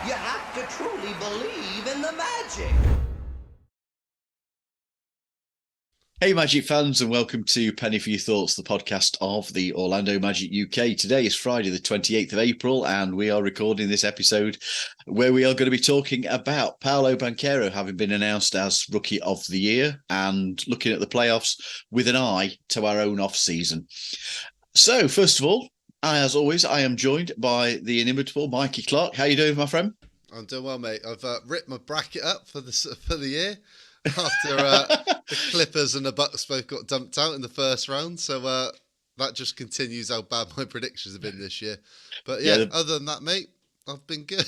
You have to truly believe in the magic. Hey Magic fans, and welcome to Penny for Your Thoughts, the podcast of the Orlando Magic UK. Today is Friday the 28th of April, and we are recording this episode where we are going to be talking about Paolo Banchero having been announced as Rookie of the Year and looking at the playoffs with an eye to our own off-season. So, first of all, as always, I am joined by the inimitable Mikey Clark. How you doing, my friend? I'm doing well, mate. I've ripped my bracket up for the year after the Clippers and the Bucks both got dumped out in the first round. So that just continues how bad my predictions have been this year. But other than that, mate, I've been good.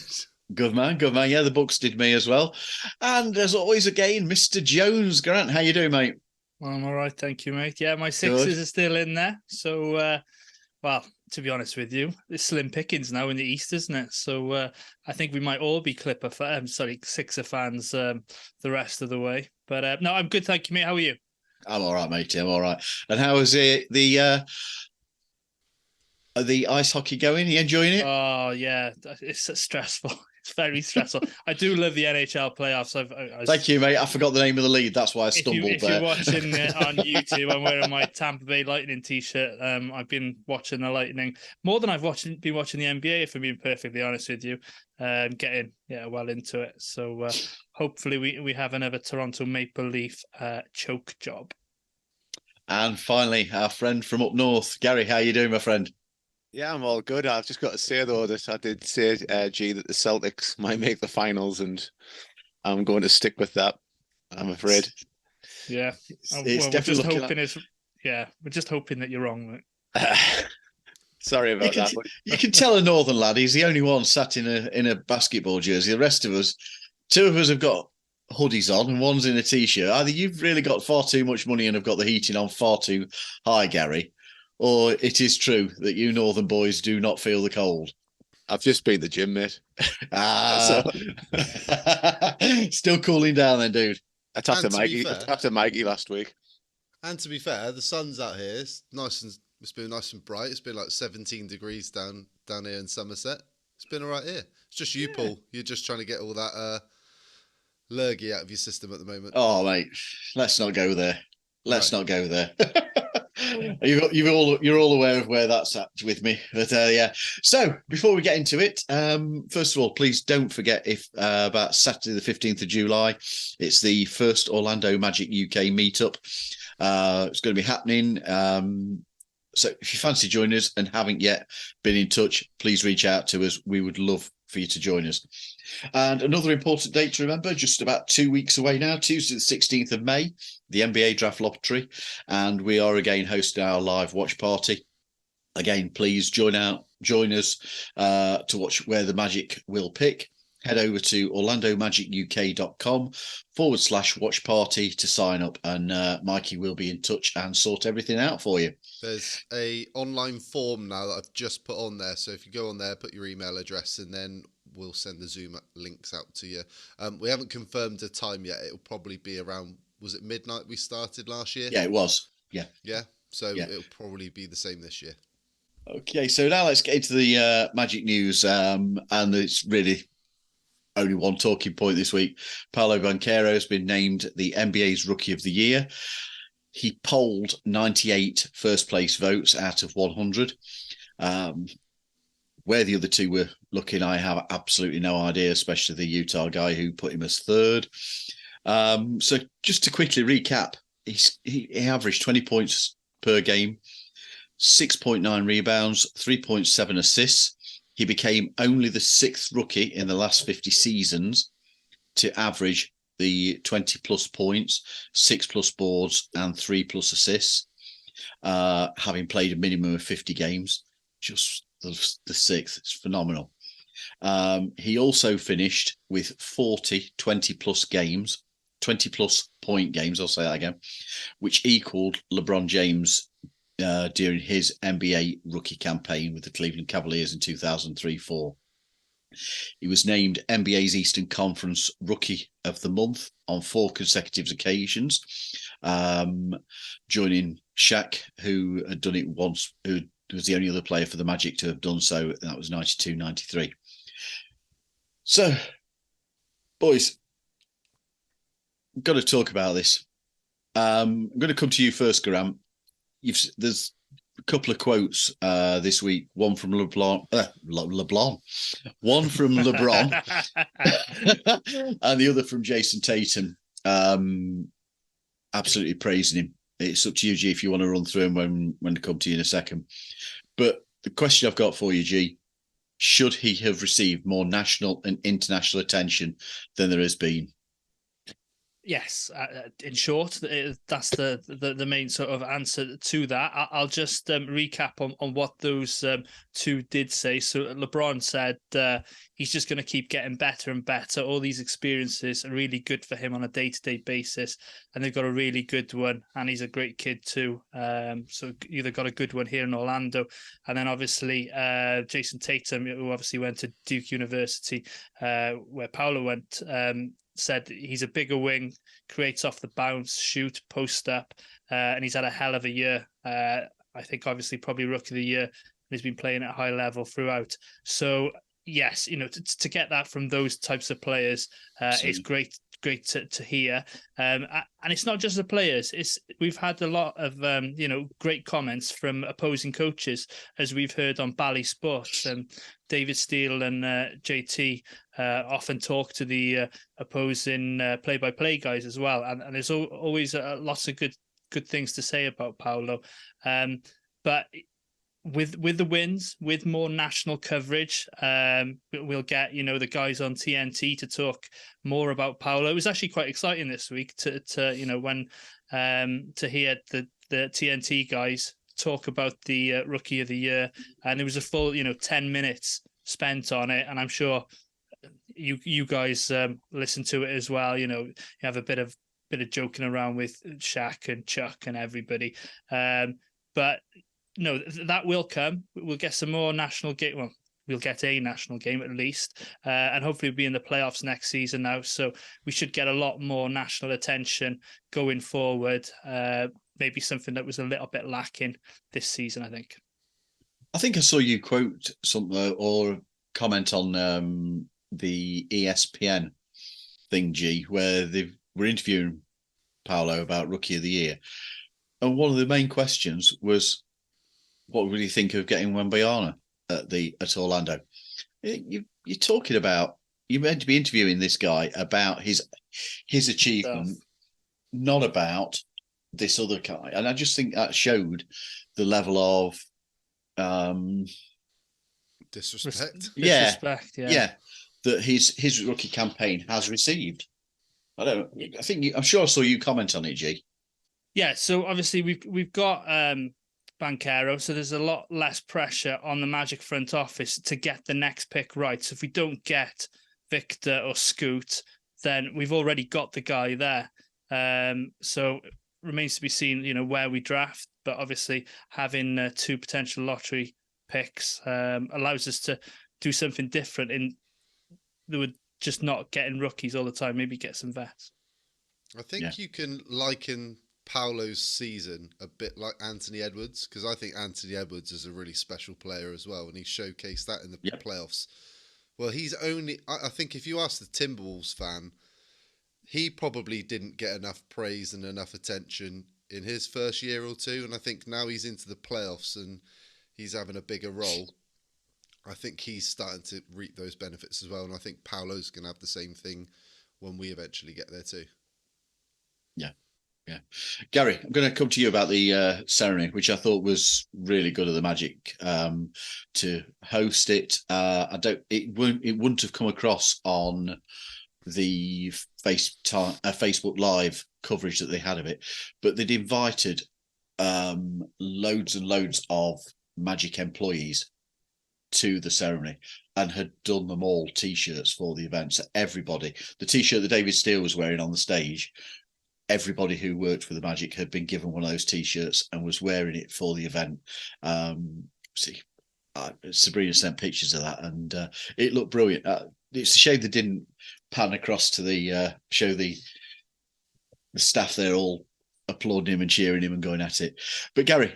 Good man, good man. Yeah, the Bucks did me as well. And as always, again, Mr. Jones. Grant, how you doing, mate? I'm all right, thank you, mate. Yeah, my Sixers are still in there. So, well, to be honest with you, it's slim pickings now in the East, isn't it? So I think we might all be Sixer fans the rest of the way. But no, I'm good, thank you, mate. How are you? I'm all right, mate. I'm all right. And how is the ice hockey going? Are you enjoying it? Oh, yeah, it's stressful. It's very stressful. I do love the NHL playoffs. Thank you, mate. I forgot the name of the lead. That's why I stumbled if there. you're watching it on YouTube, I'm wearing my Tampa Bay Lightning t-shirt. I've been watching the Lightning more than I've been watching the NBA, if I'm being perfectly honest with you. Getting well into it. So hopefully we have another Toronto Maple Leaf choke job. And finally, our friend from up north, Gary. How you doing, my friend? Yeah, I'm all good. I've just got to say, though, that I did say, G, that the Celtics might make the finals, and I'm going to stick with that, I'm afraid. Yeah. It's definitely we're just hoping that you're wrong, mate. Sorry about that. You can tell a northern lad, he's the only one sat in a basketball jersey. The rest of us, two of us have got hoodies on and one's in a T-shirt. Either you've really got far too much money and have got the heating on far too high, Gary, or it is true that you northern boys do not feel the cold. I've just been to the gym, mate. Still cooling down then, dude. I tapped to Mikey last week. And to be fair, the sun's out here. It's nice and it's been nice and bright. It's been like 17 degrees down here in Somerset. It's been all right here. It's just you, Paul. You're just trying to get all that lurgy out of your system at the moment. Oh, mate, let's not go there. Let's not go there. You're all aware of where that's at with me, but yeah. So before we get into it, first of all, please don't forget about Saturday the 15th of July, it's the first Orlando Magic UK meetup. It's going to be happening. So if you fancy joining us and haven't yet been in touch, please reach out to us. We would love for you to join us. And another important date to remember, just about 2 weeks away now, Tuesday the 16th of May, the NBA Draft Lottery, and we are again hosting our live watch party. Again, please join us to watch where the Magic will pick. Head over to orlandomagicuk.com/watch party to sign up, and Mikey will be in touch and sort everything out for you. There's a online form now that I've just put on there, so if you go on there, put your email address, and then we'll send the Zoom links out to you. We haven't confirmed the time yet. It'll probably be around, was it midnight we started last year? Yeah, it was. Yeah. So it'll probably be the same this year. Okay, so now let's get into the Magic news, and it's really only one talking point this week. Paolo Banchero has been named the NBA's Rookie of the Year. He polled 98 first place votes out of 100. Where the other two were looking, I have absolutely no idea, especially the Utah guy who put him as third. So just to quickly recap, he averaged 20 points per game, 6.9 rebounds, 3.7 assists. He became only the sixth rookie in the last 50 seasons to average the 20 plus points, 6 plus boards, and 3 plus assists, having played a minimum of 50 games. Just the sixth. It's phenomenal. He also finished with 40 20 plus games, 20 plus point games, I'll say that again, which equaled LeBron James during his NBA rookie campaign with the Cleveland Cavaliers in 2003-04. He was named NBA's Eastern Conference Rookie of the Month on 4 consecutive occasions, joining Shaq, who had done it once, who was the only other player for the Magic to have done so. That was 92-93. So, boys, got to talk about this. I'm going to come to you first, Grant. There's a couple of quotes this week. One from LeBlanc, one from LeBron, and the other from Jason Tatum. Absolutely praising him. It's up to you, G, if you want to run through them when to come to you in a second. But the question I've got for you, G, should he have received more national and international attention than there has been? Yes, in short, that's the main sort of answer to that. I'll just recap on what those two did say. So LeBron said he's just going to keep getting better and better. All these experiences are really good for him on a day-to-day basis, and they've got a really good one, and he's a great kid too. So either got a good one here in Orlando, and then obviously Jason Tatum, who obviously went to Duke University, where Paolo went, said he's a bigger wing, creates off the bounce, shoot, post up, and he's had a hell of a year. I think obviously probably rookie of the year, and he's been playing at a high level throughout. So yes, to get that from those types of players is great to hear. And it's not just the players. We've had a lot of great comments from opposing coaches, as we've heard on Bally Sports. David Steele and JT often talk to the opposing play-by-play guys as well, and there's always lots of good things to say about Paolo. But with the wins, with more national coverage, we'll get the guys on TNT to talk more about Paolo. It was actually quite exciting this week to hear the TNT guys talk about the rookie of the year, and there was a full 10 minutes spent on it, and I'm sure you guys listen to it as well. You have a bit of joking around with Shaq and Chuck and everybody, but no, that will come. We'll get some more national game. Well, we'll get a national game at least, and hopefully we'll be in the playoffs next season now. So we should get a lot more national attention going forward. Maybe something that was a little bit lacking this season, I think. I think I saw you quote something or comment on the ESPN thing, G, where they were interviewing Paolo about Rookie of the Year. And one of the main questions was, what would you think of getting Wembanyama at Orlando? You're talking about, you're meant to be interviewing this guy about his achievement, not about this other guy. And I just think that showed the level of disrespect. Yeah, that his rookie campaign has received. I'm sure I saw you comment on it, G. Yeah, so obviously we've got Banchero, so there's a lot less pressure on the Magic front office to get the next pick right. So if we don't get Victor or Scoot, then we've already got the guy there. So remains to be seen, where we draft. But obviously having two potential lottery picks allows us to do something different. They would just not getting rookies all the time. Maybe get some vets. I think you can liken Paolo's season a bit like Anthony Edwards, because I think Anthony Edwards is a really special player as well, and he showcased that in the playoffs. Well, I think if you ask the Timberwolves fan, he probably didn't get enough praise and enough attention in his first year or two, and I think now he's into the playoffs and he's having a bigger role. I think he's starting to reap those benefits as well, and I think Paolo's going to have the same thing when we eventually get there too. Yeah. Gary, I'm going to come to you about the ceremony, which I thought was really good of the Magic to host it. It wouldn't have come across on the Facebook Live coverage that they had of it, but they'd invited loads and loads of Magic employees to the ceremony and had done them all T-shirts for the event. So everybody, the T-shirt that David Steele was wearing on the stage, everybody who worked for the Magic had been given one of those T-shirts and was wearing it for the event. Sabrina sent pictures of that, and it looked brilliant. It's a shame they didn't pan across to show the staff there all applauding him and cheering him and going at it. But Gary,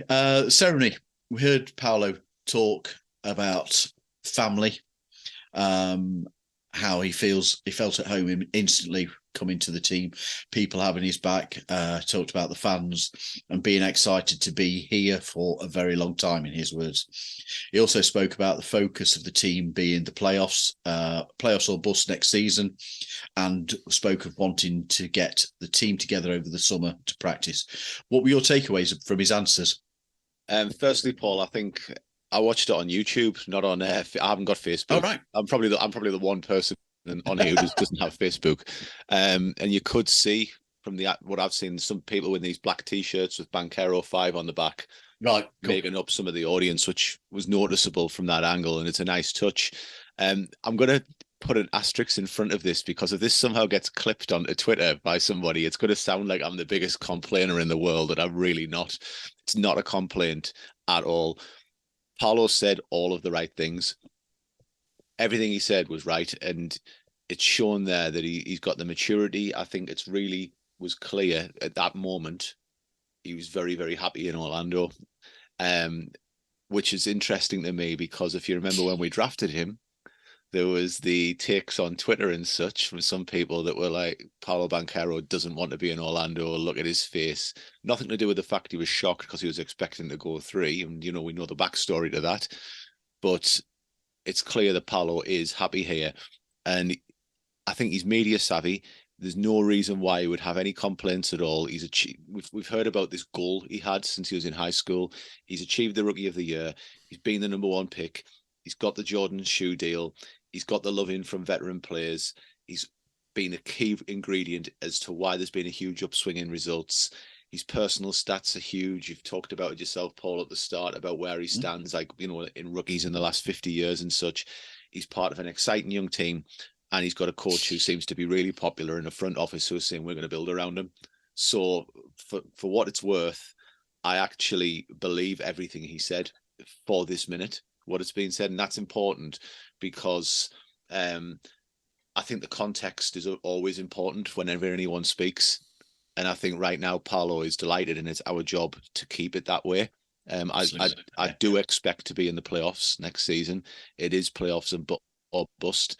ceremony, we heard Paolo talk about family, and how he felt at home instantly coming to the team, people having his back, talked about the fans and being excited to be here for a very long time, in his words. He also spoke about the focus of the team being the playoffs or bust next season, and spoke of wanting to get the team together over the summer to practice. What were your takeaways from his answers? Firstly, Paul, I think I watched it on YouTube, not on. I haven't got Facebook. Oh, right. I'm probably the one person on here who doesn't have Facebook. And you could see from what I've seen, some people with these black T-shirts with Banchero 5 on the back, right, cool. Making up some of the audience, which was noticeable from that angle, and it's a nice touch. I'm going to put an asterisk in front of this, because if this somehow gets clipped onto Twitter by somebody, it's going to sound like I'm the biggest complainer in the world, and I'm really not. It's not a complaint at all. Paolo said all of the right things. Everything he said was right, and it's shown there that he's got the maturity. I think it's really was clear at that moment. He was very, very happy in Orlando, which is interesting to me, because if you remember when we drafted him, there was the takes on Twitter and such from some people that were like, Paolo Banchero doesn't want to be in Orlando. Look at his face. Nothing to do with the fact he was shocked because he was expecting to go 3. And, we know the backstory to that. But it's clear that Paolo is happy here. And I think he's media savvy. There's no reason why he would have any complaints at all. We've heard about this goal he had since he was in high school. He's achieved the Rookie of the Year. He's been the #1 pick. He's got the Jordan shoe deal. He's got the love-in from veteran players. He's been a key ingredient as to why there's been a huge upswing in results. His personal stats are huge. You've talked about it yourself, Paul, at the start, about where he stands, in rookies in the last 50 years and such. He's part of an exciting young team, and he's got a coach who seems to be really popular in the front office who is saying we're going to build around him. So for what it's worth, I actually believe everything he said for this minute, what it's been said. And that's important, because I think the context is always important whenever anyone speaks. And I think right now Paolo is delighted, and it's our job to keep it that way. I do expect to be in the playoffs next season. It is playoffs or bust.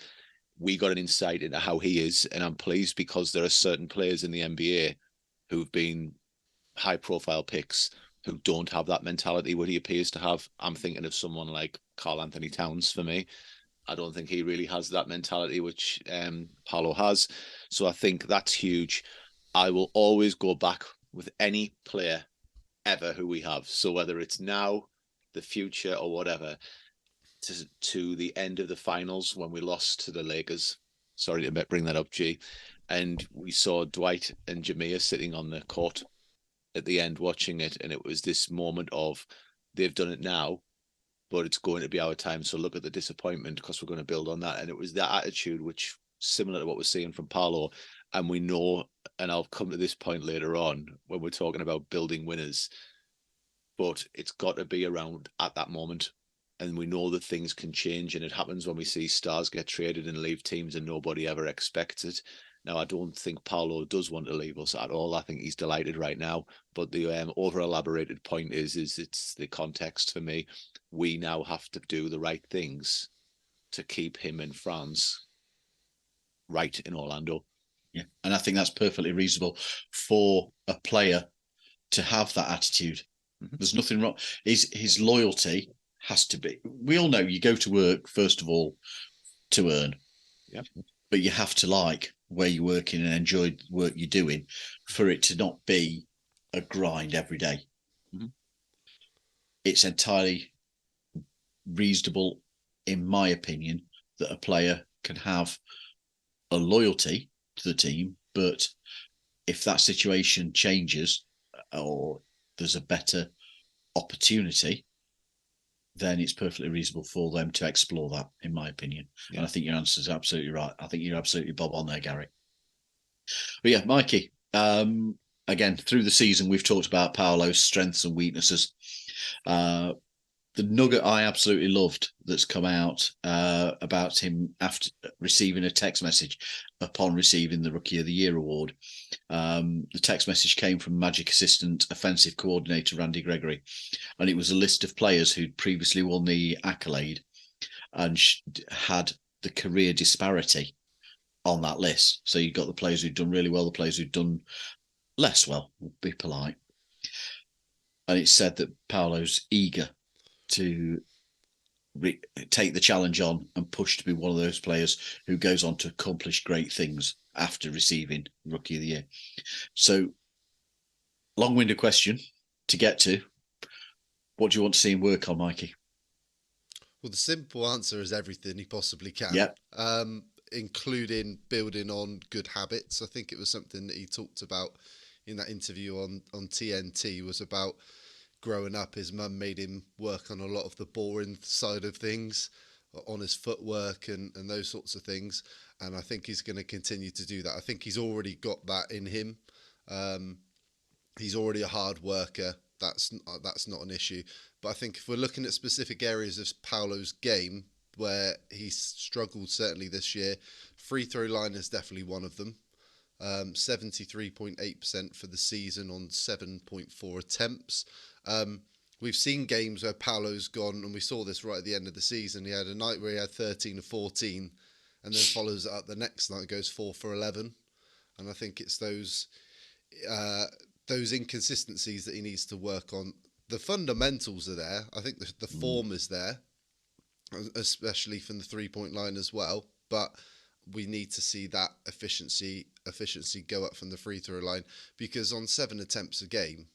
We got an insight into how he is, and I'm pleased, because there are certain players in the NBA who've been high-profile picks who don't have that mentality what he appears to have. I'm thinking of someone like Karl Anthony Towns for me. I don't think he really has that mentality which Paolo has. So I think that's huge. I will always go back with any player ever who we have. So whether it's now, the future, or whatever, to the end of the finals when we lost to the Lakers. Sorry to bring that up, G. And we saw Dwight and Jameer sitting on the court at the end watching it, and it was this moment of, they've done it now, but it's going to be our time. So look at the disappointment, because we're going to build on that. And it was that attitude, which similar to what we're seeing from Paolo. And we know, and I'll come to this point later on when we're talking about building winners, but it's got to be around at that moment. And we know that things can change, and it happens when we see stars get traded and leave teams and nobody ever expects it. Now, I don't think Paolo does want to leave us at all. I think he's delighted right now. But the over-elaborated point is it's the context for me. We now have to do the right things to keep him in France right in Orlando. Yeah, and I think that's perfectly reasonable for a player to have that attitude. Mm-hmm. There's nothing wrong. His loyalty has to be. We all know you go to work, first of all, to earn. Yep. But you have to like where you're working and enjoy the work you're doing for it to not be a grind every day. Mm-hmm. It's entirely reasonable, in my opinion, that a player can have a loyalty to the team, but if that situation changes or there's a better opportunity, then it's perfectly reasonable for them to explore that, in my opinion. Yeah. And I think your answer is absolutely right. I think you're absolutely bob on there, Gary. But yeah, Mikey, again, through the season, we've talked about Paolo's strengths and weaknesses. The nugget I absolutely loved that's come out about him after receiving a text message upon receiving the Rookie of the Year award. The text message came from Magic assistant offensive coordinator Randy Gregory, and it was a list of players who'd previously won the accolade and had the career disparity on that list. So you've got the players who've done really well, the players who've done less well, we'll be polite. And it's said that Paolo's eager to take the challenge on and push to be one of those players who goes on to accomplish great things after receiving Rookie of the Year. So, long-winded question to get to. What do you want to see him work on, Mikey? Well, the simple answer is everything he possibly can. Yep. Including building on good habits. I think it was something that he talked about in that interview on TNT, was about growing up. His mum made him work on a lot of the boring side of things, on his footwork and those sorts of things. And I think he's going to continue to do that. I think he's already got that in him. He's already a hard worker. That's not an issue. But I think if we're looking at specific areas of Paolo's game where he's struggled certainly this year, free throw line is definitely one of them. 73.8% for the season on 7.4 attempts. We've seen games where Paolo's gone, and we saw this right at the end of the season. He had a night where he had 13 of 14, and then follows it up the next night, goes 4 for 11. And I think it's those inconsistencies that he needs to work on. The fundamentals are there. I think the form is there, especially from the 3-point line as well. But we need to see that efficiency go up from the free throw line, because on 7 attempts a game,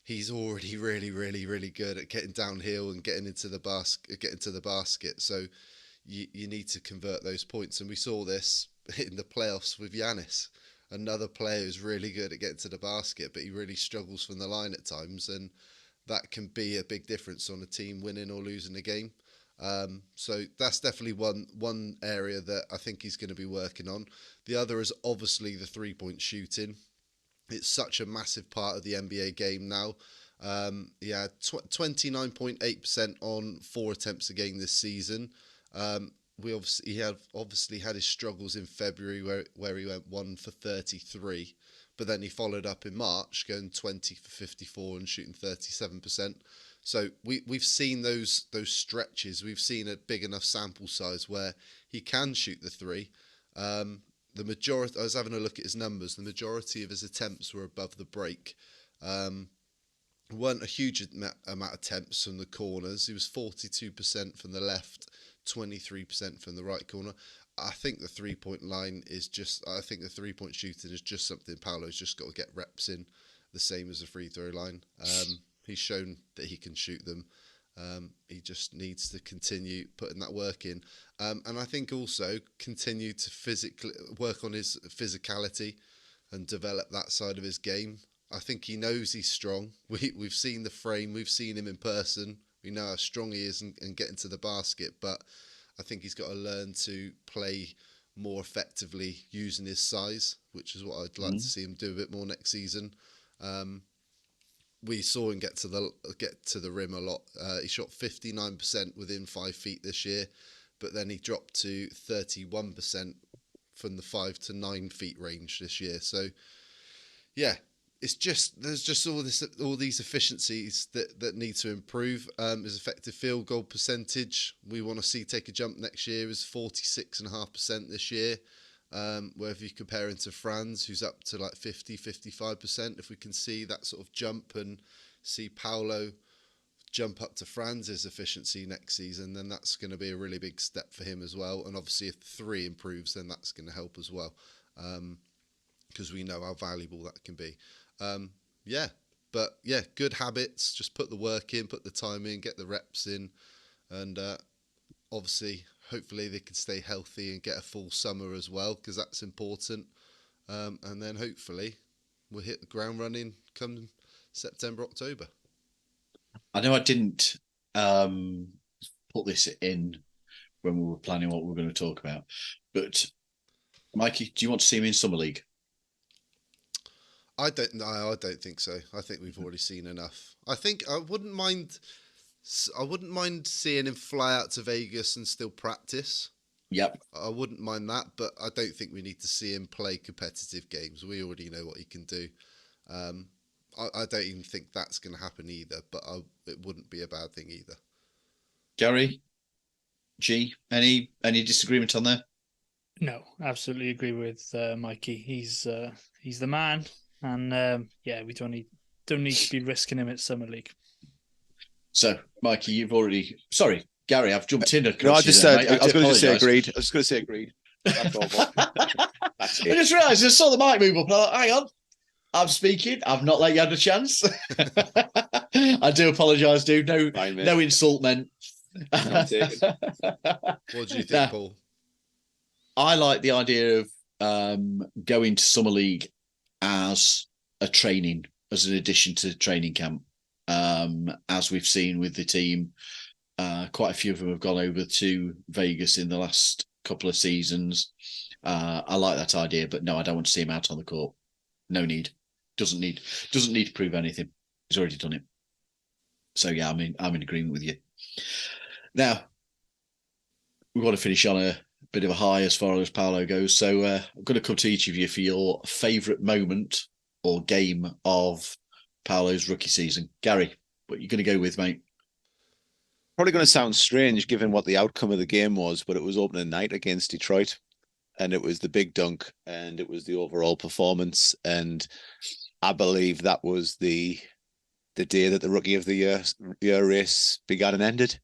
he's already really, really, really good at getting downhill and getting to the basket. So you need to convert those points. And we saw this in the playoffs with Giannis. Another player who's really good at getting to the basket, but he really struggles from the line at times. And that can be a big difference on a team winning or losing a game. So that's definitely one area that I think he's going to be working on. The other is obviously the 3-point shooting. It's such a massive part of the NBA game now. He had 29.8% on 4 attempts a game this season. He obviously had his struggles in February where he went 1 for 33, but then he followed up in March going 20 for 54 and shooting 37%. So we've seen those stretches. We've seen a big enough sample size where he can shoot the 3. The majority, I was having a look at his numbers, the majority of his attempts were above the break. Weren't a huge amount of attempts from the corners. He was 42% from the left, 23% from the right corner. I think the 3-point line is I think the 3-point shooting is just something Paolo's just got to get reps in, the same as the free throw line. He's shown that he can shoot them. He just needs to continue putting that work in. And I think also continue to physically work on his physicality and develop that side of his game. I think he knows he's strong. We've seen the frame. We've seen him in person. We know how strong he is and getting to the basket. But I think he's got to learn to play more effectively using his size, which is what I'd like to see him do a bit more next season. We saw him get to the rim a lot. He shot 59% within 5 feet this year, but then he dropped to 31% from the 5 to 9 feet range this year. So, yeah, there's just all these efficiencies that need to improve. His effective field goal percentage, we want to see take a jump next year, is 46.5% this year. Where if you compare him to Franz, who's up to like 50-55%, if we can see that sort of jump and see Paolo jump up to Franz's efficiency next season, then that's going to be a really big step for him as well. And obviously if 3 improves, then that's going to help as well, because we know how valuable that can be. Good habits, just put the work in, put the time in, get the reps in, and obviously hopefully they can stay healthy and get a full summer as well, because that's important. And then hopefully we'll hit the ground running come September, October. I know I didn't put this in when we were planning what we were going to talk about, but Mikey, do you want to see him in Summer League? I don't think so. I think we've already seen enough. I think I wouldn't mind seeing him fly out to Vegas and still practice. Yep. I wouldn't mind that, but I don't think we need to see him play competitive games. We already know what he can do. I don't even think that's going to happen either, but it wouldn't be a bad thing either. Gary? G, any disagreement on there? No, absolutely agree with Mikey. He's the man, and we don't need to be risking him at Summer League. So, Mikey, you've already. Sorry, Gary, I've jumped in. No, I just said. I was going to just say apologise. agreed. I was just going to say agreed. That's all. That's I it. just realised I saw the mic move up. And I thought, hang on, I'm speaking. I've not let you have a chance. I do apologise, dude. No insult meant. What do you think, Paul? I like the idea of going to Summer League as an addition to training camp. As we've seen with the team, quite a few of them have gone over to Vegas in the last couple of seasons. I like that idea, but no, I don't want to see him out on the court. No need. Doesn't need to prove anything. He's already done it. So yeah, I'm in agreement with you. Now, we want to finish on a bit of a high as far as Paolo goes. So I'm going to come to each of you for your favourite moment or game of Paolo's rookie season. Gary, what are you going to go with, mate? Probably going to sound strange given what the outcome of the game was, but it was opening night against Detroit, and it was the big dunk, and it was the overall performance, and I believe that was the day that the Rookie of the Year race began and ended.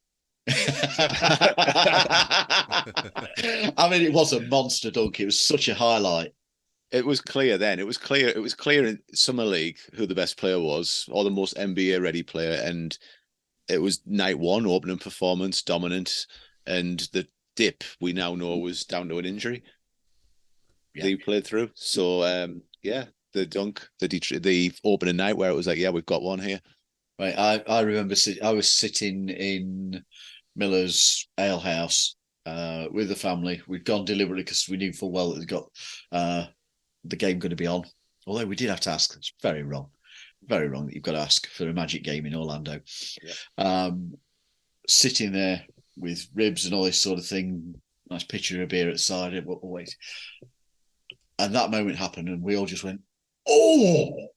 I mean, it was a monster dunk. It was such a highlight. It was clear then. It was clear in Summer League who the best player was, or the most NBA ready player, and it was night one, opening performance, dominant, and the dip we now know was down to an injury that he played through. So the dunk, the opening night where it was like, yeah, we've got one here. Right, I remember I was sitting in Miller's Ale House with the family. We'd gone deliberately because we knew full well that they'd got the game going to be on. Although we did have to ask. It's very wrong that you've got to ask for a Magic game in Orlando. Yeah. Sitting there with ribs and all this sort of thing, nice pitcher of beer at the side. Always. And that moment happened, and we all just went, "Oh!"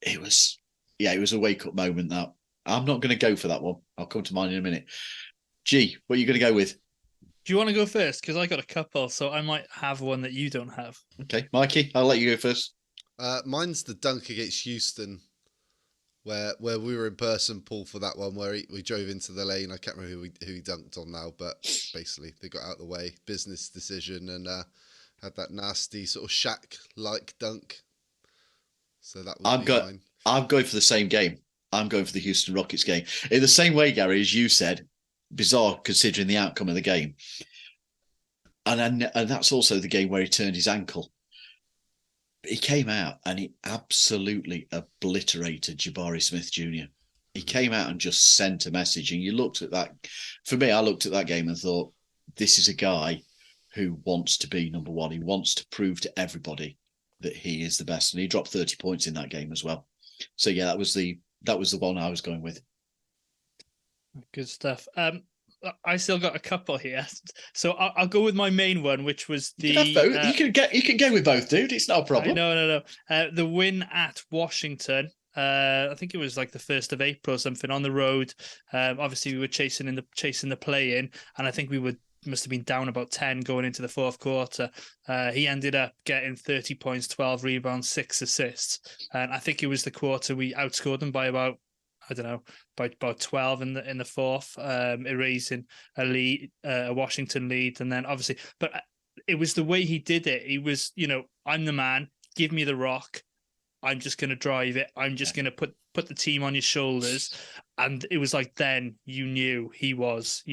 It was a wake-up moment. That I'm not going to go for that one. I'll come to mine in a minute. G, what are you going to go with? Do you want to go first? Because I got a couple, so I might have one that you don't have. Okay, Mikey, I'll let you go first. Mine's the dunk against Houston, where we were in person, Paul, for that one, where we drove into the lane. I can't remember who he dunked on now, but basically they got out of the way, business decision, and had that nasty sort of Shaq-like dunk. So that was mine. I'm going for the same game. I'm going for the Houston Rockets game. In the same way, Gary, as you said, bizarre considering the outcome of the game. And that's also the game where he turned his ankle. He came out and he absolutely obliterated Jabari Smith Jr. He came out and just sent a message. And you looked at that. For me, I looked at that game and thought, this is a guy who wants to be number one. He wants to prove to everybody that he is the best. And he dropped 30 points in that game as well. So yeah, that was the one I was going with. Good stuff. I still got a couple here, so I'll go with my main one, which was the. You can go with both, dude. It's not a problem. No. The win at Washington. I think it was like the 1st of April or something on the road. Obviously, we were chasing the play-in, and I think must have been down about 10 going into the fourth quarter. He ended up getting 30 points, 12 rebounds, 6 assists, and I think it was the quarter we outscored them by about, I don't know, by about 12 in the fourth, erasing a Washington lead. And then obviously, but it was the way he did it. He was, I'm the man, give me the rock. I'm just going to drive it. I'm just going to put the team on your shoulders. And it was like, then you knew he was,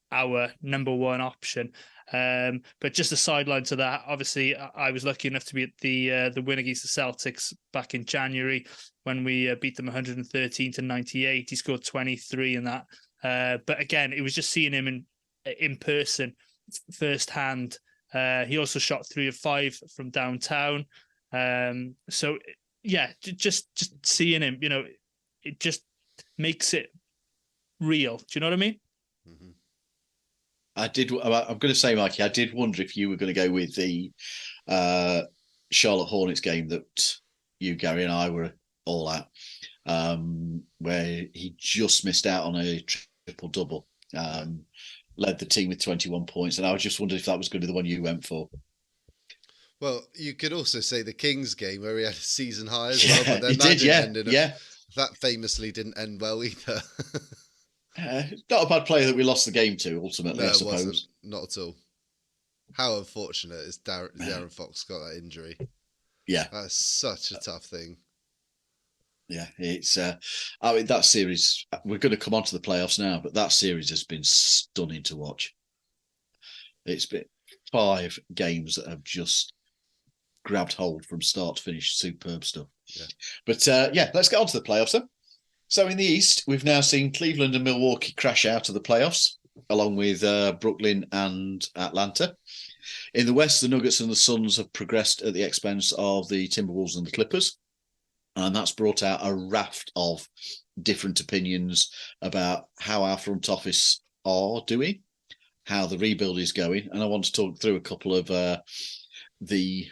our number one option. But just a sideline to that, obviously, I was lucky enough to be at the win against the Celtics back in January when we beat them 113-98. He scored 23 in that. But again, it was just seeing him in person firsthand. He also shot 3 of 5 from downtown. So yeah, just seeing him, it just makes it real. Do you know what I mean? Mm-hmm. I'm going to say, Mikey, I did wonder if you were going to go with the Charlotte Hornets game that you, Gary, and I were all at, where he just missed out on a triple-double. led the team with 21 points, and I was just wondering if that was going to be the one you went for. Well, you could also say the Kings game where he had a season high as well, but then He that did, didn't end yeah. that famously didn't end well either. Not a bad player that we lost the game to, ultimately, No, I it wasn't. suppose. Not at all. How unfortunate is Darren Fox got that injury? Yeah. That's such a tough thing. Yeah, it's. I mean, that series. We're going to come on to the playoffs now, but that series has been stunning to watch. It's been 5 games that have just grabbed hold from start to finish. Superb stuff. Yeah. But let's get on to the playoffs then. So in the East, we've now seen Cleveland and Milwaukee crash out of the playoffs, along with Brooklyn and Atlanta. In the West, the Nuggets and the Suns have progressed at the expense of the Timberwolves and the Clippers. And that's brought out a raft of different opinions about how our front office are doing, how the rebuild is going. And I want to talk through a couple of the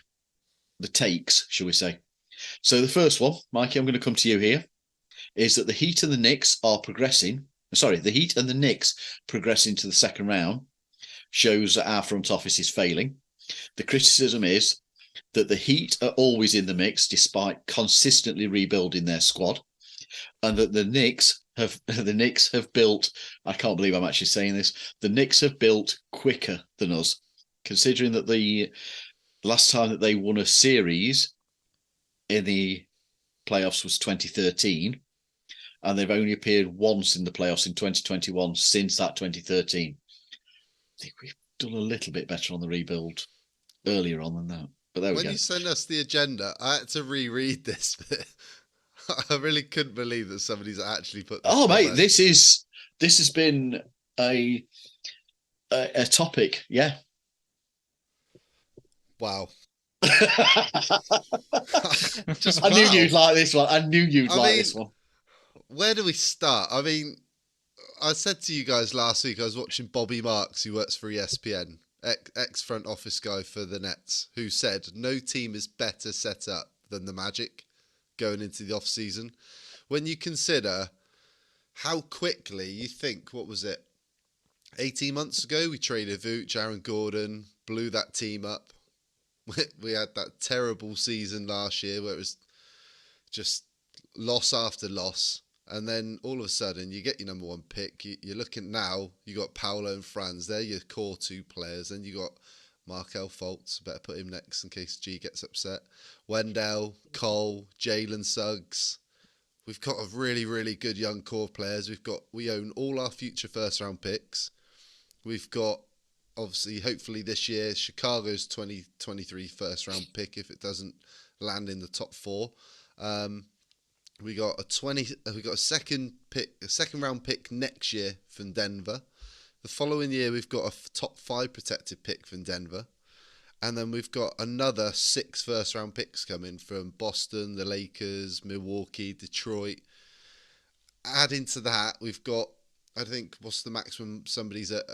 takes, shall we say. So the first one, Mikey, I'm going to come to you here, is that the Heat and the Knicks are progressing. Sorry, the Heat and the Knicks progressing to the second round shows that our front office is failing. The criticism is that the Heat are always in the mix despite consistently rebuilding their squad, and that the Knicks have built, I can't believe I'm actually saying this, the Knicks have built quicker than us, considering that the last time that they won a series in the playoffs was 2013, and they've only appeared once in the playoffs in 2021 since that 2013. I think we've done a little bit better on the rebuild earlier on than that. But there we go. When you sent us the agenda, I had to reread this bit. I really couldn't believe that somebody's actually put this. Oh, mate, this has been a topic, yeah. Wow. I knew you'd like this one. I mean, this one. Where do we start? I mean, I said to you guys last week, I was watching Bobby Marks, who works for ESPN, ex-front office guy for the Nets, who said no team is better set up than the Magic going into the off-season. When you consider how quickly you think, what was it, 18 months ago, we traded Vooch, Aaron Gordon, blew that team up. We had that terrible season last year where it was just loss after loss. And then all of a sudden, you get your number 1 pick. You're looking now, you got Paolo and Franz. They're your core 2 players. Then you got Markel Fultz. Better put him next in case G gets upset. Wendell, Cole, Jalen Suggs. We've got a really, really good young core players. We own all our future first round picks. We've got, obviously, hopefully this year, Chicago's 2023 first round pick if it doesn't land in the top 4. We got a second round pick next year from Denver. The following year we've got a top 5 protected pick from Denver, and then we've got another 6 first round picks coming from Boston, the Lakers, Milwaukee, Detroit. Adding to that, we've got, I think, what's the maximum somebody's at?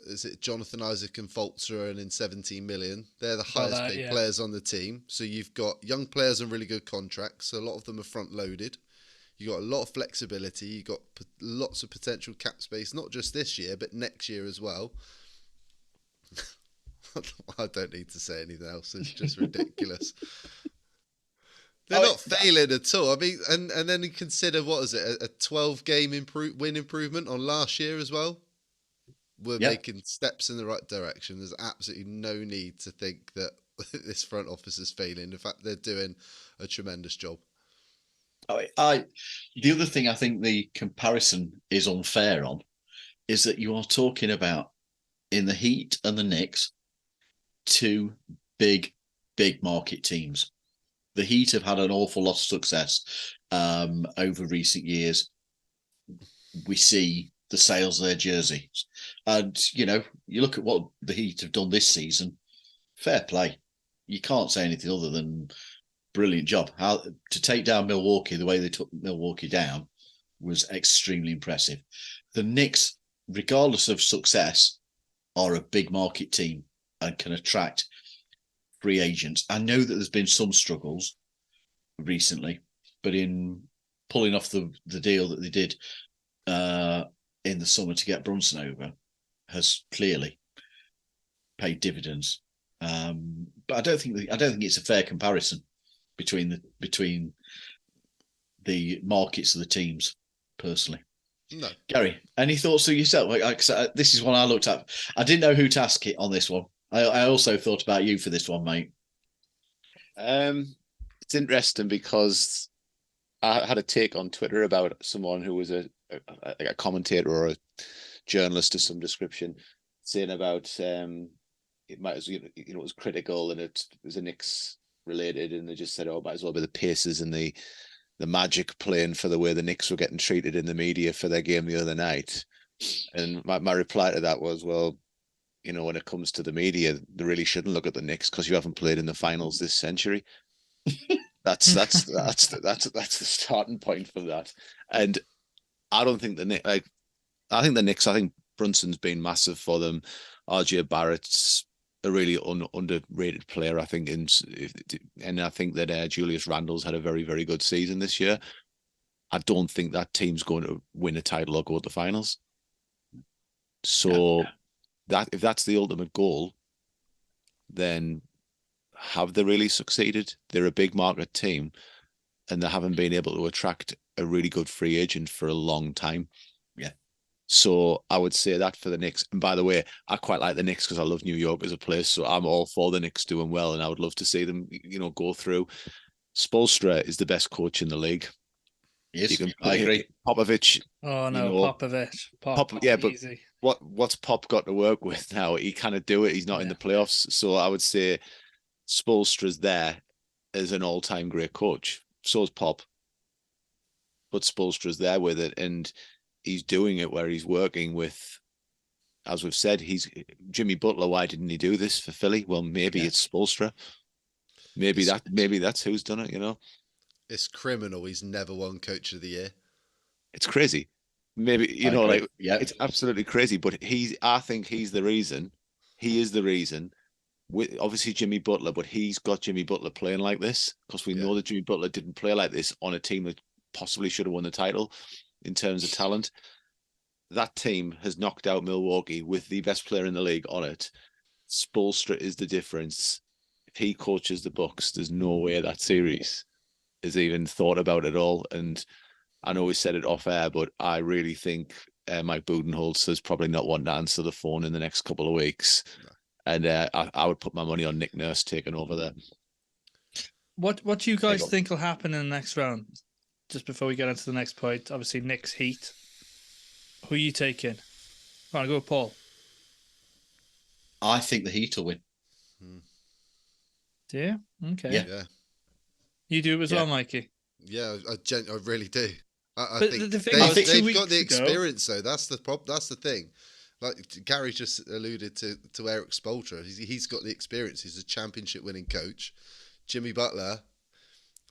Is it Jonathan Isaac and Fultz are earning 17 million? They're the highest paid players on the team. So you've got young players on really good contracts. So a lot of them are front loaded. You got a lot of flexibility. You got lots of potential cap space, not just this year, but next year as well. I don't need to say anything else. It's just ridiculous. They're not failing at all. I mean, and then you consider, what is it, a 12-game win improvement on last year as well? We're making steps in the right direction. There's absolutely no need to think that this front office is failing. In fact, they're doing a tremendous job. The other thing I think the comparison is unfair on is that you are talking about, in the Heat and the Knicks, 2 big market teams. The Heat have had an awful lot of success over recent years. We see the sales of their jerseys. And, you look at what the Heat have done this season, fair play. You can't say anything other than brilliant job. How to take down Milwaukee, the way they took Milwaukee down, was extremely impressive. The Knicks, regardless of success, are a big market team and can attract free agents. I know that there's been some struggles recently, but in pulling off the deal that they did in the summer to get Brunson over, has clearly paid dividends. But I don't think it's a fair comparison between the markets of the teams, personally. No. Gary, any thoughts for yourself? This is one I looked at. I didn't know who to ask it on this one. I also thought about you for this one, mate. It's interesting because I had a take on Twitter about someone who was a commentator or a journalist of some description, saying about it might as it was critical and it was a Knicks related, and they just said, oh, it might as well be the Pacers and the Magic playing for the way the Knicks were getting treated in the media for their game the other night. And my reply to that was, well, when it comes to the media, they really shouldn't look at the Knicks because you haven't played in the finals this century. That's the starting point for that. And I don't think the Knicks, I think Brunson's been massive for them. RJ Barrett's a really underrated player, I think, and I think that Julius Randle's had a very, very good season this year. I don't think that team's going to win a title or go to the finals. So if that's the ultimate goal, then have they really succeeded? They're a big market team, and they haven't been able to attract a really good free agent for a long time. Yeah. So I would say that for the Knicks. And by the way, I quite like the Knicks because I love New York as a place. So I'm all for the Knicks doing well, and I would love to see them, go through. Spoelstra is the best coach in the league. Yes, I agree. Popovich. Oh no, Popovich. Pop, yeah, but easy. What's Pop got to work with now? He kind do it. He's not in the playoffs. So I would say Spoelstra's there as an all-time great coach. So is Pop. But Spoelstra's there with it, and he's doing it where he's working with, as we've said, he's Jimmy Butler. Why didn't he do this for Philly? Well, maybe it's Spoelstra. Maybe that's who's done it, It's criminal. He's never won Coach of the Year. It's crazy. Maybe, it's absolutely crazy. But I think he's the reason. He is the reason. With obviously Jimmy Butler, but he's got Jimmy Butler playing like this because we know that Jimmy Butler didn't play like this on a team that possibly should have won the title in terms of talent. That team has knocked out Milwaukee with the best player in the league on it. Spoelstra is the difference. If he coaches the Bucks, there's no way that series is even thought about at all. And I know we said it off air, but I really think Mike Budenholzer's probably not wanting to answer the phone in the next couple of weeks. No. And I would put my money on Nick Nurse taking over there. What do you guys think will happen in the next round? Just before we get into the next point, obviously Knicks Heat. Who are you taking? Go on, go with Paul. I think the Heat will win. Do you? Okay. Yeah. You do as well, Mikey? Yeah, I really do. I think they've got the experience, though. That's the problem. That's the thing. Like Gary just alluded to Eric Spoelstra. He's got the experience. He's a championship-winning coach. Jimmy Butler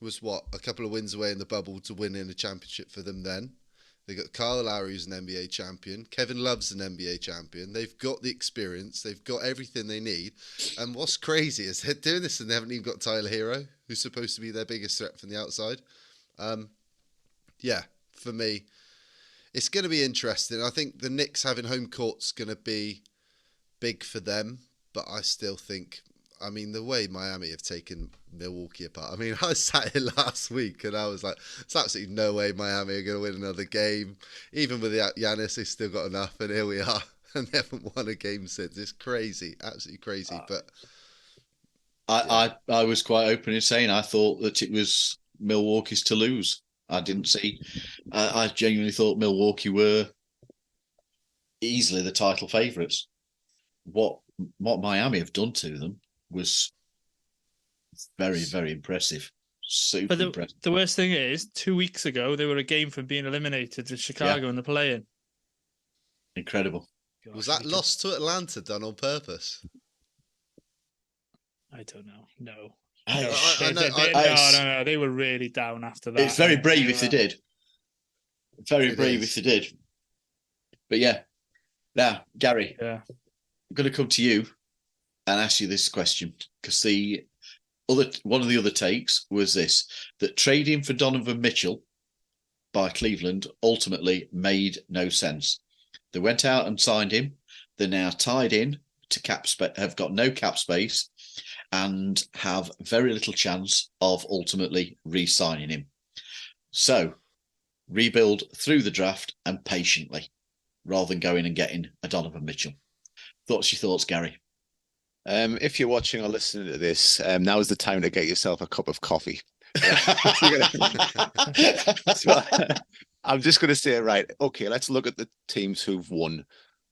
was, a couple of wins away in the bubble to win in a championship for them then. They got Kyle Lowry, who's an NBA champion. Kevin Love's an NBA champion. They've got the experience. They've got everything they need. And what's crazy is they're doing this and they haven't even got Tyler Hero, who's supposed to be their biggest threat from the outside. For me, it's going to be interesting. I think the Knicks having home court's going to be big for them. But I still think, the way Miami have taken Milwaukee apart. I sat here last week and I was like, there's absolutely no way Miami are going to win another game. Even with Giannis, they've still got enough. And here we are. And they haven't won a game since. It's crazy. Absolutely crazy. But I was quite open in saying I thought that it was Milwaukee's to lose. I didn't see. I genuinely thought Milwaukee were easily the title favourites. What Miami have done to them was very, very impressive. Super impressive. The worst thing is, 2 weeks ago, they were a game from being eliminated with Chicago in the play-in. Incredible. Gosh, was that lost to Atlanta done on purpose? I don't know. No. No. They were really down after that. It's very brave if they did. Very brave if they did. But yeah. Now, Gary, I'm going to come to you and ask you this question because one of the other takes was this, that trading for Donovan Mitchell by Cleveland ultimately made no sense. They went out and signed him. They're now tied in to have got no cap space, and have very little chance of ultimately re-signing him. So rebuild through the draft and patiently, rather than going and getting a Donovan Mitchell. Your thoughts, Gary? If you're watching or listening to this, now is the time to get yourself a cup of coffee. So, I'm just going to say, right, okay, let's look at the teams who've won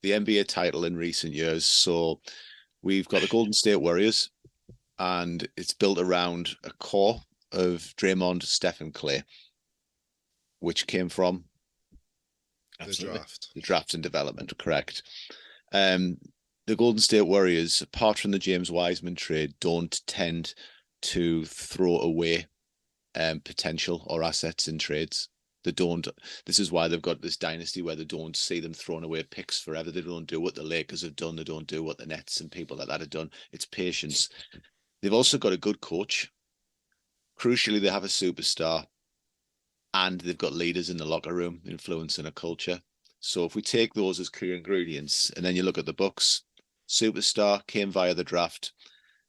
the NBA title in recent years. So we've got the Golden State Warriors, and it's built around a core of Draymond, Steph, and Clay, which came from the draft and development, correct. The Golden State Warriors, apart from the James Wiseman trade, don't tend to throw away potential or assets in trades. They don't. This is why they've got this dynasty where they don't see them throwing away picks forever. They don't do what the Lakers have done. They don't do what the Nets and people like that have done. It's patience. They've also got a good coach. Crucially, they have a superstar, and they've got leaders in the locker room influencing a culture. So if we take those as key ingredients, and then you look at the Bucks, superstar came via the draft.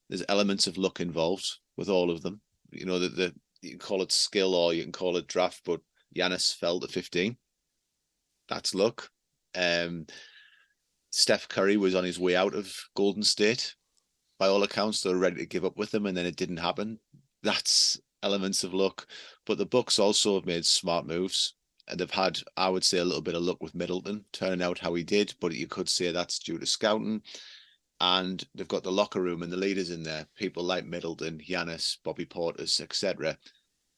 There's elements of luck involved with all of them. You know, that you can call it skill or you can call it draft, but Giannis fell to 15. That's luck. Steph Curry was on his way out of Golden State. By all accounts, they were ready to give up with him, and then it didn't happen. That's elements of luck. But the Bucks also have made smart moves, and they've had, I would say, a little bit of luck with Middleton turning out how he did, but you could say that's due to scouting. And they've got the locker room and the leaders in there, people like Middleton, Giannis, Bobby Portis, etc.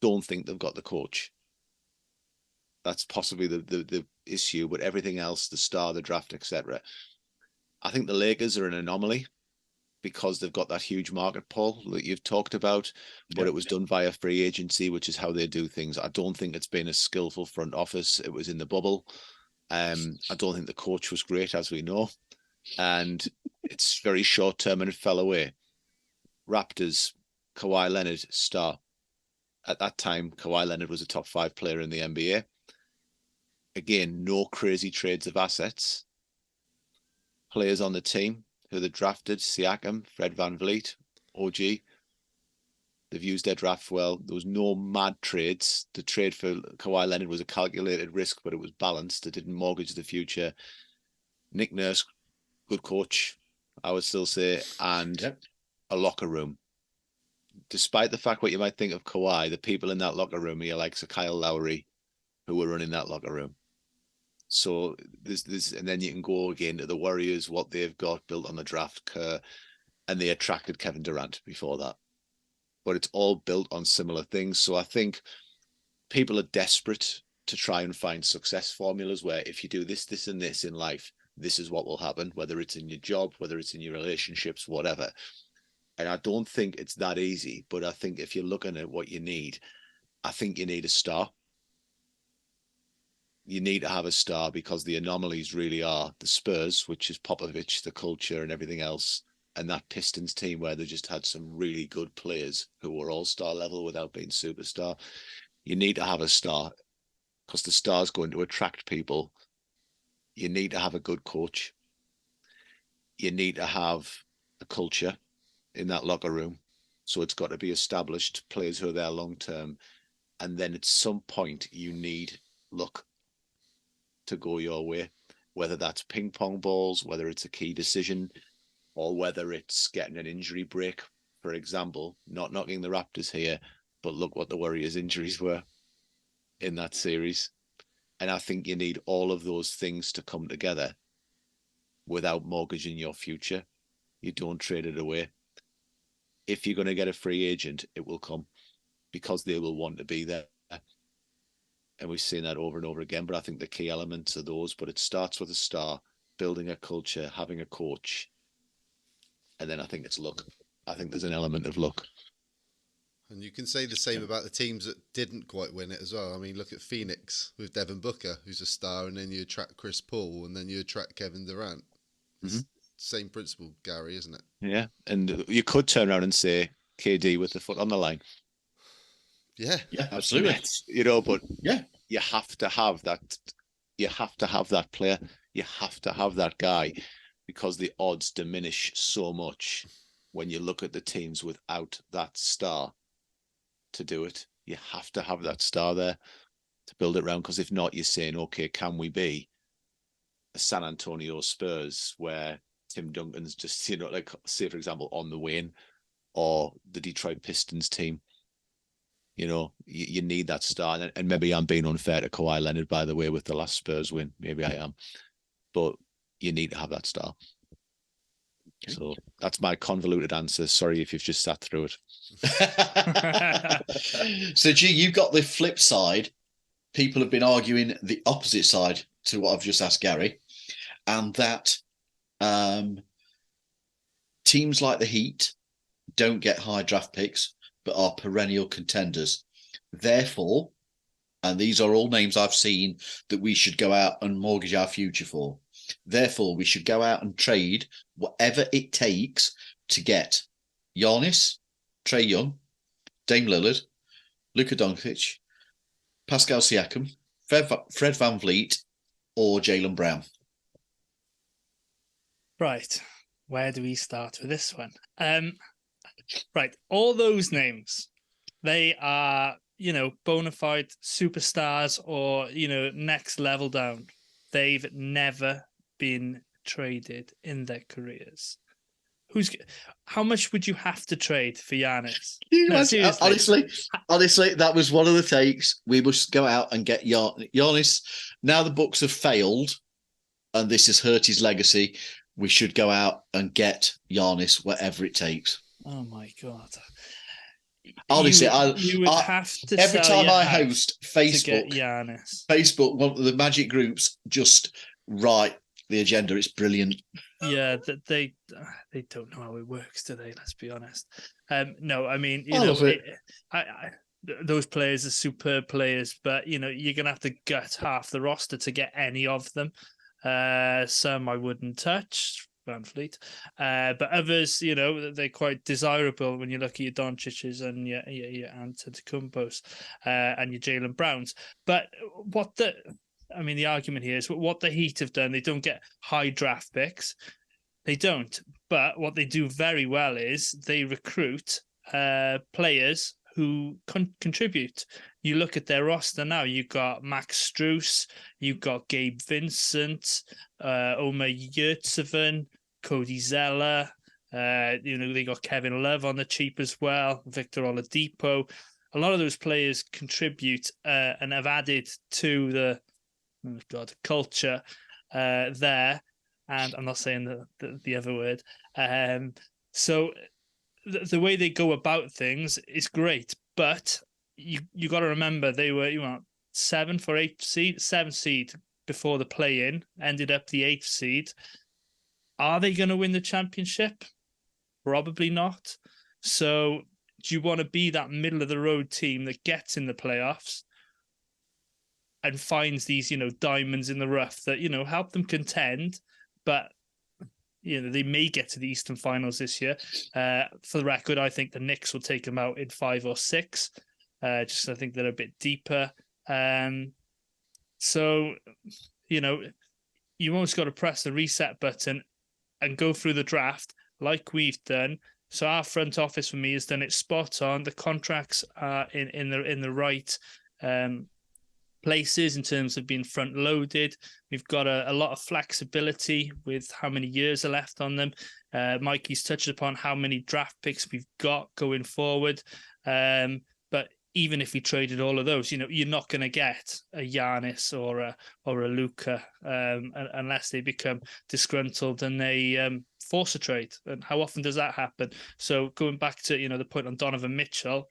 Don't think they've got the coach. That's possibly the issue, but everything else, the star, the draft, etc. I think the Lakers are an anomaly because they've got that huge market pull that you've talked about, but it was done via free agency, which is how they do things. I don't think it's been a skillful front office. It was in the bubble. I don't think the coach was great, as we know. And it's very short term and it fell away. Raptors, Kawhi Leonard, star. At that time, Kawhi Leonard was a top 5 player in the NBA. Again, no crazy trades of assets. Players on the team who they drafted, Siakam, Fred VanVleet, OG. They've used their draft well. There was no mad trades. The trade for Kawhi Leonard was a calculated risk, but it was balanced. It didn't mortgage the future. Nick Nurse, good coach, I would still say, and a locker room. Despite the fact what you might think of Kawhi, the people in that locker room are like Kyle Lowry, who were running that locker room. So this, and then you can go again to the Warriors, what they've got built on the draft, Kerr, and they attracted Kevin Durant before that. But it's all built on similar things. So I think people are desperate to try and find success formulas where if you do this, this, and this in life, this is what will happen, whether it's in your job, whether it's in your relationships, whatever. And I don't think it's that easy, but I think if you're looking at what you need, I think you need a star. You need to have a star because the anomalies really are the Spurs, which is Popovich, the culture and everything else, and that Pistons team where they just had some really good players who were all-star level without being superstar. You need to have a star because the star's going to attract people. You need to have a good coach. You need to have a culture in that locker room. So it's got to be established, players who are there long-term. And then at some point, you need luck to go your way, whether that's ping pong balls, whether it's a key decision, or whether it's getting an injury break, for example, not knocking the Raptors here, but look what the Warriors' injuries were in that series. And I think you need all of those things to come together without mortgaging your future. You don't trade it away. If you're going to get a free agent, it will come because they will want to be there. And we've seen that over and over again. But I think the key elements are those. But it starts with a star, building a culture, having a coach. And then I think it's luck. I think there's an element of luck. And you can say the same about the teams that didn't quite win it as well. I mean, look at Phoenix with Devin Booker, who's a star, and then you attract Chris Paul, and then you attract Kevin Durant. Mm-hmm. Same principle, Gary, isn't it? Yeah, and you could turn around and say KD with the foot on the line. Yeah, absolutely. You know, but yeah, you have to have that. You have to have that player. You have to have that guy because the odds diminish so much when you look at the teams without that star to do it. You have to have that star there to build it around, because if not, you're saying, okay, can we be a San Antonio Spurs where Tim Duncan's just, like, say, for example, on the wane, or the Detroit Pistons team? You need that star. And maybe I'm being unfair to Kawhi Leonard, by the way, with the last Spurs win. Maybe I am. But you need to have that star. Okay. So that's my convoluted answer. Sorry if you've just sat through it. So, G, you've got the flip side. People have been arguing the opposite side to what I've just asked Gary, and that teams like the Heat don't get high draft picks, but are perennial contenders. Therefore, and these are all names I've seen that we should go out and mortgage our future for. Therefore, we should go out and trade whatever it takes to get Giannis, Trae Young, Dame Lillard, Luka Doncic, Pascal Siakam, Fred VanVleet, or Jaylen Brown. Right. Where do we start with this one? Right. All those names, they are, bona fide superstars or, next level down. They've never been traded in their careers. How much would you have to trade for Giannis? No, seriously. Honestly, that was one of the takes. We must go out and get Giannis. Now the Bucks have failed, and this has hurt his legacy. We should go out and get Giannis, whatever it takes. Oh my God! Honestly, you would have to. Every time I host Facebook, one of the Magic groups just write the agenda. It's brilliant. Yeah, they don't know how it works, do they? Let's be honest. No, I mean, those players are superb players, but you're gonna have to gut half the roster to get any of them. Some I wouldn't touch, VanVleet, but others, they're quite desirable when you look at your Doncic's and your Antetokounmpos, and your Jaylen Browns. But the argument here is what the Heat have done. They don't get high draft picks. They don't. But what they do very well is they recruit players who contribute. You look at their roster now. You've got Max Strus. You've got Gabe Vincent, Omer Yurtseven, Cody Zeller. They got Kevin Love on the cheap as well. Victor Oladipo. A lot of those players contribute and have added to the culture there, and I'm not saying the other word. So the way they go about things is great, but you got to remember they were 7th or 7th seed before the play-in, ended up the 8th seed. Are they going to win the championship? Probably not. So do you want to be that middle of the road team that gets in the playoffs and finds these, diamonds in the rough that, help them contend, but, they may get to the Eastern Finals this year. For the record, I think the Knicks will take them out in 5 or 6. I think they're a bit deeper. So, you almost got to press the reset button and go through the draft like we've done. So our front office for me has done it spot on. The contracts are in the right places in terms of being front loaded. We've got a lot of flexibility with how many years are left on them. Mikey's touched upon how many draft picks we've got going forward. But even if we traded all of those, you're not going to get a Giannis or a Luka unless they become disgruntled and they force a trade. And how often does that happen? So going back to the point on Donovan Mitchell,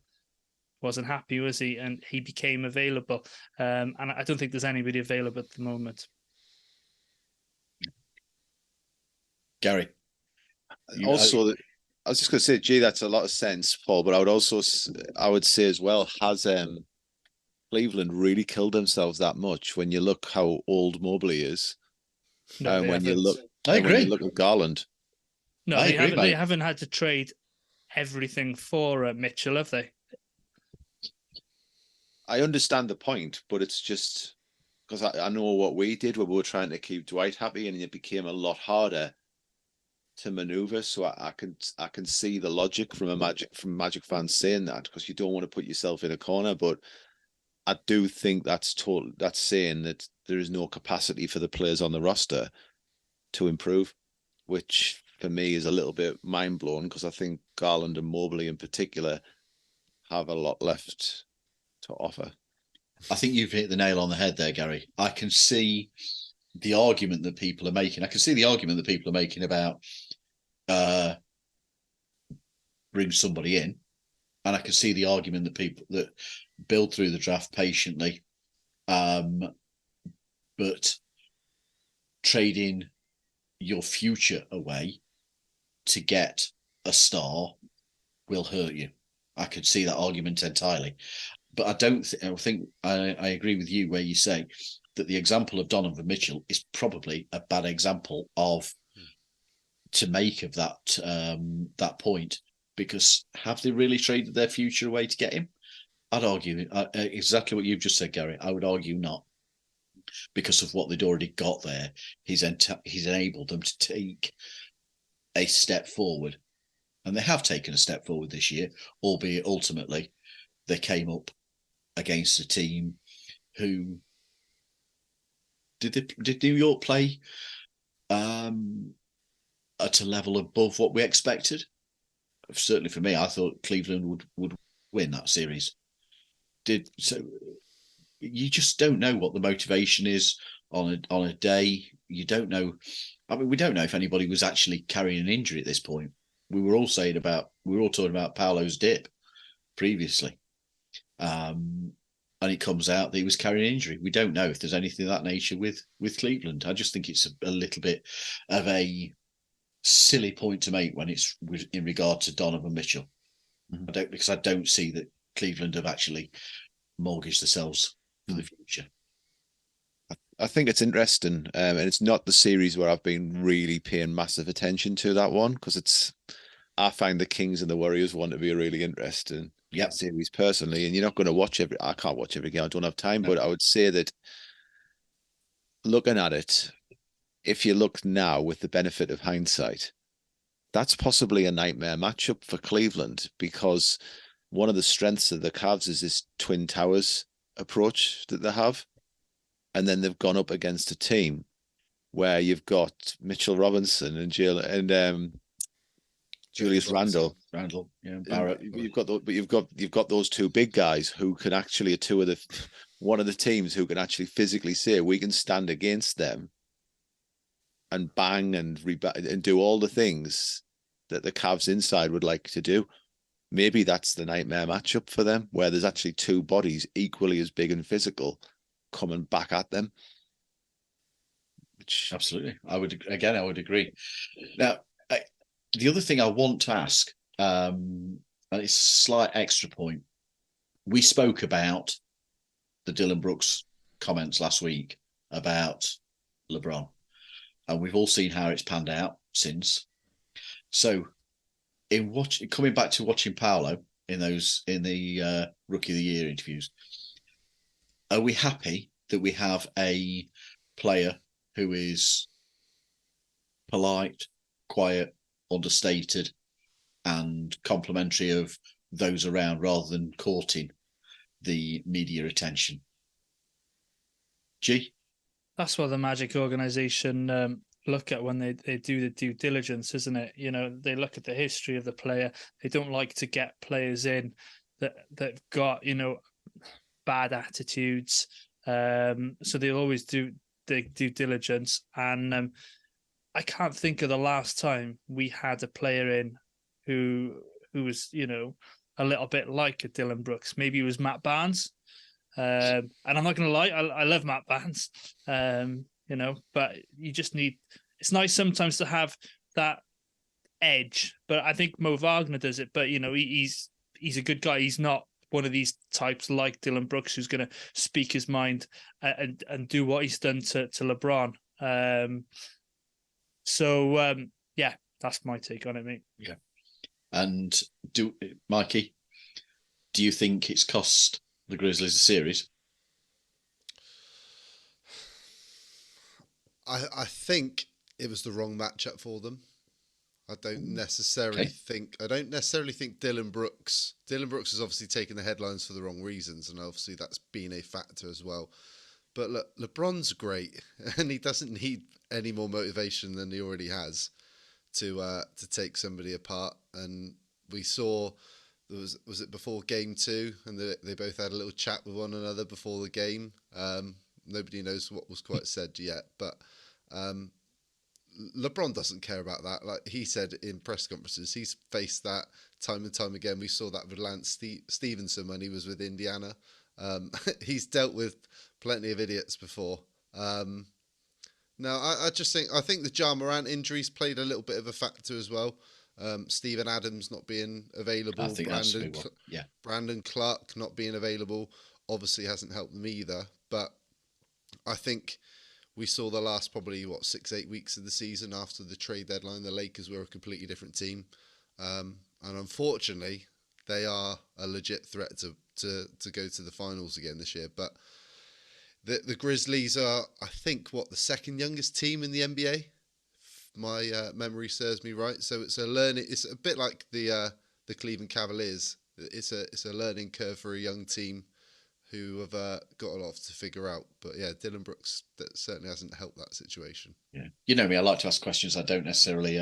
wasn't happy, was he? And he became available. And I don't think there's anybody available at the moment. Gary. I was just going to say, gee, that's a lot of sense, Paul. But I would say as well, has Cleveland really killed themselves that much when you look how old Mobley is? No, and when you look at Garland. No, they haven't had to trade everything for Mitchell, have they? I understand the point, but it's just because I know what we did when we were trying to keep Dwight happy, and it became a lot harder to maneuver. So I can see the logic from Magic fans saying that, because you don't want to put yourself in a corner. But I do think that's saying that there is no capacity for the players on the roster to improve, which for me is a little bit mind blowing, because I think Garland and Mobley in particular have a lot left to offer. I think you've hit the nail on the head there, Gary. I can see the argument that people are making. I can see the argument that people are making about bring somebody in, and I can see the argument that people that build through the draft patiently, but trading your future away to get a star will hurt you. I could see that argument entirely, but I think I agree with you where you say that the example of Donovan Mitchell is probably a bad example to make of that point, because have they really traded their future away to get him? I'd argue exactly what you've just said, Gary. I would argue not, because of what they'd already got there. He's enabled them to take a step forward, and they have taken a step forward this year, albeit ultimately they came up against a team who did New York play at a level above what we expected? Certainly for me, I thought Cleveland would win that series. So you just don't know what the motivation is on a day. You don't know. I mean, we don't know if anybody was actually carrying an injury at this point. We were all talking about Paolo's dip previously, and it comes out that he was carrying an injury. We don't know if there's anything of that nature with Cleveland. I just think it's a little bit of a silly point to make when it's in regard to Donovan Mitchell. Mm-hmm. Because I don't see that Cleveland have actually mortgaged themselves for the future. I think it's interesting, and it's not the series where I've been really paying massive attention to that one, because I find the Kings and the Warriors one to be a really interesting series personally, and you're not going to watch I can't watch every game, I don't have time, but I would say that looking at it, if you look now with the benefit of hindsight, that's possibly a nightmare matchup for Cleveland, because one of the strengths of the Cavs is this Twin Towers approach that they have. And then they've gone up against a team where you've got Mitchell Robinson and Julius Randle. Barrett. You've got those two big guys who can actually one of the teams who can actually physically say we can stand against them and bang and do all the things that the Cavs inside would like to do. Maybe that's the nightmare matchup for them, where there's actually two bodies equally as big and physical coming back at them. Which absolutely, I would agree. Now, the other thing I want to ask, and it's a slight extra point. We spoke about the Dylan Brooks comments last week about LeBron, and we've all seen how it's panned out since. So, coming back to watching Paolo in the Rookie of the Year interviews, are we happy that we have a player who is polite, quiet, understated, and complimentary of those around, rather than courting the media attention? G? That's what the Magic organization look at when they do the due diligence, isn't it? You know, they look at the history of the player. They don't like to get players in that got, bad attitudes. So they'll always do the due diligence. And I can't think of the last time we had a player in who was, a little bit like a Dylan Brooks. Maybe it was Matt Barnes. And I'm not going to lie, I love Matt Barnes, but you just it's nice sometimes to have that edge. But I think Mo Wagner does it. But, he's a good guy. He's not one of these types like Dylan Brooks who's going to speak his mind and do what he's done to LeBron. That's my take on it, mate. Yeah. And Mikey, do you think it's cost the Grizzlies a series? I think it was the wrong matchup for them. I don't necessarily think Dylan Brooks. Dylan Brooks has obviously taken the headlines for the wrong reasons, and obviously that's been a factor as well. But look, LeBron's great, and he doesn't need any more motivation than he already has to take somebody apart. And we saw was it before game 2, and they both had a little chat with one another before the game. Nobody knows what was quite said yet, but LeBron doesn't care about that. Like he said in press conferences, he's faced that time and time again. We saw that with Lance Stevenson when he was with Indiana. He's dealt with plenty of idiots before. No, I think the Ja Morant injuries played a little bit of a factor as well. Steven Adams not being available, I think Brandon Clark not being available obviously hasn't helped them either. But I think we saw the last probably 6-8 weeks of the season after the trade deadline, the Lakers were a completely different team, and unfortunately, they are a legit threat to go to the finals again this year. But the Grizzlies are, I think, the second youngest team in the NBA. My memory serves me right. So it's a bit like the Cleveland Cavaliers. It's a learning curve for a young team who have got a lot to figure out. But yeah, Dylan Brooks, that certainly hasn't helped that situation. Yeah, you know me, I like to ask questions I don't necessarily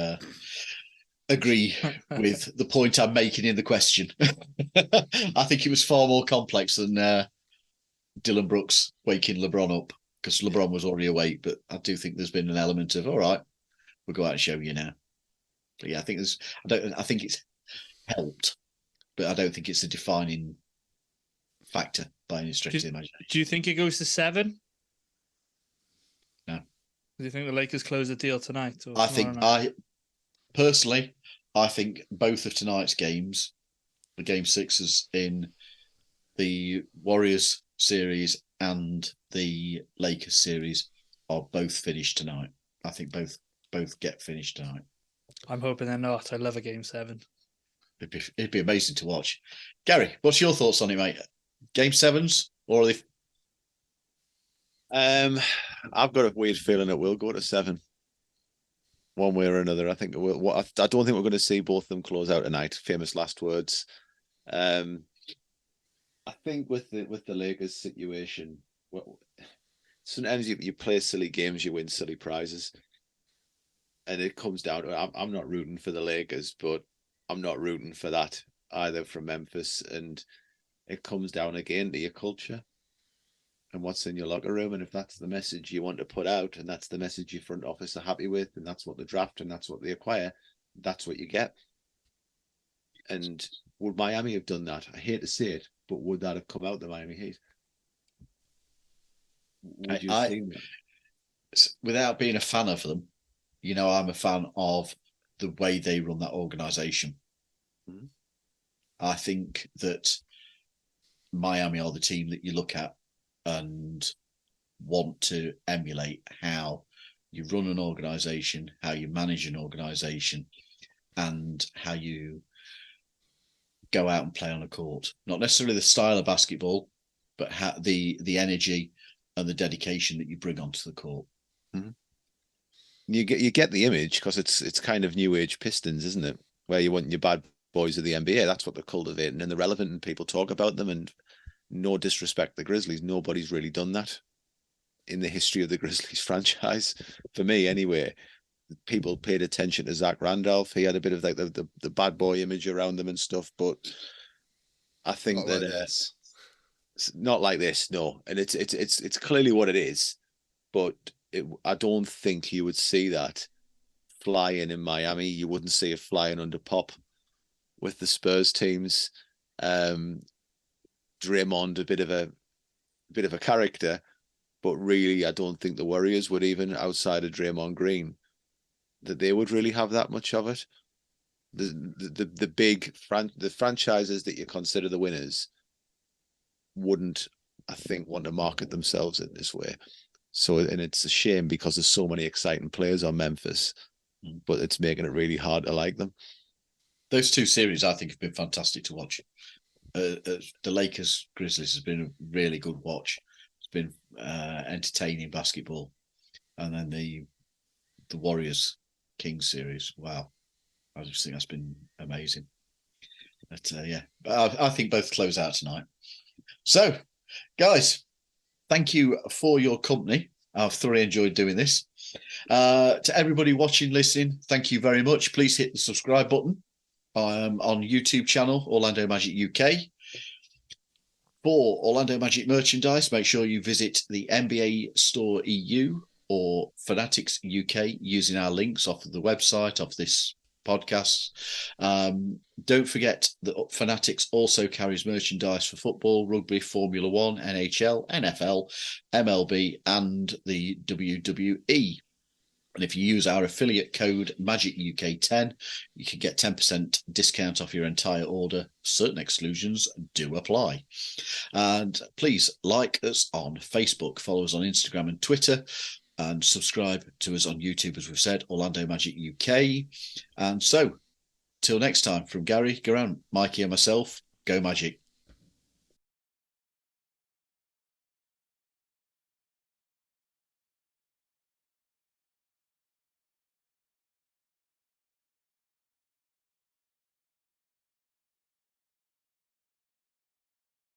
agree with the point I'm making in the question. I think it was far more complex than Dylan Brooks waking LeBron up, because LeBron was already awake. But I do think there's been an element of, all right, we'll go out and show you now. But yeah, I think it's helped, but I don't think it's a defining factor by any stretch of the imagination. Do you think it goes to 7? No. Do you think the Lakers close the deal tonight? I think I think both of tonight's games, the game 6s in the Warriors series and the Lakers series, are both finished tonight. I think both get finished tonight. I'm hoping they're not. I love a game 7. It'd be amazing to watch. Gary, what's your thoughts on it, mate? Game 7s, or are they? I've got a weird feeling it will go to 7, one way or another. I think it will. I don't think we're going to see both of them close out tonight. Famous last words. I think with the Lakers situation, sometimes you play silly games, you win silly prizes, and it comes down to I'm not rooting for the Lakers, but I'm not rooting for that either from Memphis, and it comes down again to your culture and what's in your locker room. And if that's the message you want to put out, and that's the message your front office are happy with, and that's what they draft and that's what they acquire, that's what you get. And would Miami have done that? I hate to say it, but would that have come out the Miami Heat? Would you have seen that? Without being a fan of them, I'm a fan of the way they run that organization. Mm-hmm. I think that Miami are the team that you look at and want to emulate how you run an organization, how you manage an organization, and how you go out and play on a court. Not necessarily the style of basketball, but how the energy and the dedication that you bring onto the court. Mm-hmm. You get the image, because it's kind of new age Pistons, isn't it? Where you want your bad boys of the NBA. That's what they're cultivating, and they're relevant, and people talk about them. And no disrespect to the Grizzlies, nobody's really done that in the history of the Grizzlies franchise. For me, anyway, people paid attention to Zach Randolph. He had a bit of like the bad boy image around them and stuff, but I think not not like this, no. And it's clearly what it is, but I don't think you would see that flying in Miami. You wouldn't see it flying under Pop with the Spurs teams. Draymond, a bit of a character, but really, I don't think the Warriors would, even outside of Draymond Green, that they would really have that much of it. The big franchises that you consider the winners wouldn't, I think, want to market themselves in this way. So, and it's a shame, because there's so many exciting players on Memphis, but it's making it really hard to like them. Those two series, I think, have been fantastic to watch. The Lakers Grizzlies has been a really good watch. It's been entertaining basketball, and then the Warriors Kings series. Wow, I just think that's been amazing. But but I think both close out tonight. So, guys, thank you for your company. I've thoroughly enjoyed doing this. To everybody watching, listening, thank you very much. Please hit the subscribe button on YouTube channel, Orlando Magic UK. For Orlando Magic merchandise, make sure you visit the NBA Store EU or Fanatics UK using our links off of the website of this podcast. Don't forget that Fanatics also carries merchandise for football, rugby, Formula One, NHL, NFL, MLB, and the WWE. And if you use our affiliate code MAGICUK10, you can get 10% discount off your entire order. Certain exclusions do apply. And please like us on Facebook, follow us on Instagram and Twitter, and subscribe to us on YouTube, as we've said, Orlando Magic UK. And so, till next time, from Gary, Geraint, Mikey, and myself, go Magic.